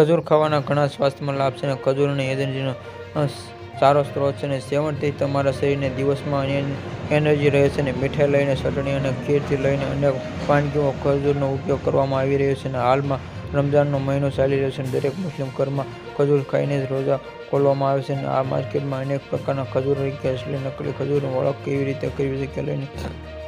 ખજૂર ખાવાના ઘણા સ્વાસ્થ્યમાં લાભ છે અને ખજૂર અને એનર્જીનો સારો સ્ત્રોત છે અને સેવનથી તમારા શરીરને દિવસમાં એનર્જી રહે છે અને મીઠાઈ લઈને ચટણી અને ખીરથી લઈને અનેક વાનગીઓ ખજૂરનો ઉપયોગ કરવામાં આવી રહ્યો છે અને હાલમાં રમઝાનનો મહિનો ચાલી રહ્યો છે અને દરેક મુસ્લિમ ઘરમાં ખજૂર ખાઈને જ રોજા ખોલવામાં આવે છે અને આ માર્કેટમાં અનેક પ્રકારના ખજૂર કે અસલી નકલી ખજૂરની ઓળખ કેવી રીતે કરવી તે લઈને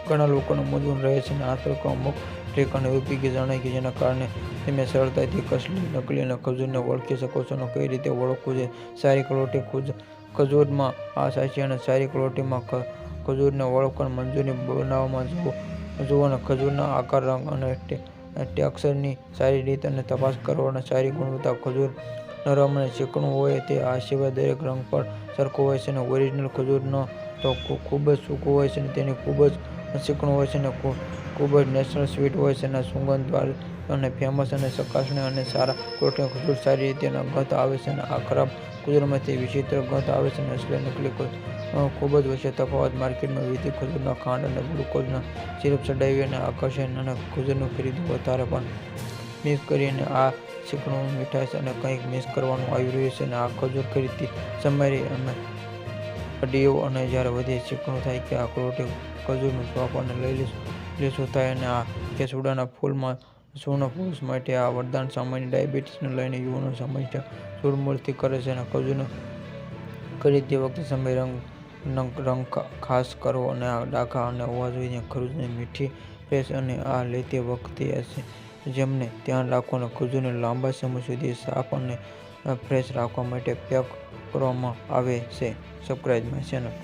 ઘણા લોકોને મૂંઝવણ રહે છે અને આ તરીકો અમુક ટ્રીક અને ઉપયોગી જણાય કે જેના કારણે તમે સરળતાથી અસલી નકલી અને ખજૂરને ઓળખી શકો છો અને કઈ રીતે ઓળખવું છે. સારી ક્વોલિટી ખજૂરમાં આ સાચી અને સારી ક્વોલિટીમાં ખજૂરને ઓળખવાની મંજૂરી બનાવવામાં જુઓ અને ખજૂરના આકાર, રંગ અને ટેક્સચરની સારી રીતે અને તપાસ કરો અને સારી ગુણવત્તા ખજૂર નરમ અને ચીકણું હોય તે આ સિવાય દરેક રંગ પણ સરખો હોય છે અને ઓરિજિનલ ખજૂર ન તો ખૂબ જ સૂકું હોય છે અને તેની ખૂબ જ ચીકણું હોય છે અને ખૂબ જ નેચરલ સ્વીટ હોય છે અને સુગંધવાળી અને ફેમસ અને ચકાસણી અને સારા ક્વોલિટીના ખજૂર સારી રીતે ગંધ આવે છે અને આ ખરાબ ખજૂરમાંથી વિચિત્ર ગંધ આવે છે અને અસલી નકલી ખૂબ જ વચ્ચે તફાવત. માર્કેટમાં વિવિધ ખજૂરના ખાંડ અને ગ્લુકોઝના સિરપ ચડાવી અને આકર્ષે અને ખજૂરની ખરીદી વધારે પણ મિક્સ કરી અને આ ચીકણું મીઠાશ અને કંઈક મિક્સ કરવામાં આવી રહ્યું છે અને આ ખજૂર ખરીદતી સમયે અમે અડીઓ અને જ્યારે વધુ ચીકણું થાય કે આ ક્વોલિટી ખજૂરનું સ્વાપ અને લીસું થાય અને આ કેસુડાના ફૂલમાં ચૂર્ણ પુરુષ માટે આ વરદાન સામાન્ય ડાયાબિટીસને લઈને યુવાનો સમસ્યા દૂર કરે છે અને ખજૂરને ખરીદતી વખતે સમય રંગ ખાસ કરો અને આ ડાઘા અને હોવા જોઈએ. ખજૂરની મીઠી ફ્રેશ અને આ લેતી વખતે જેમને ધ્યાન રાખો અને ખજૂરને લાંબા સમય સુધી સાફ અને ફ્રેશ રાખવા માટે પેક કરવામાં આવે છે. Subscribe my channel.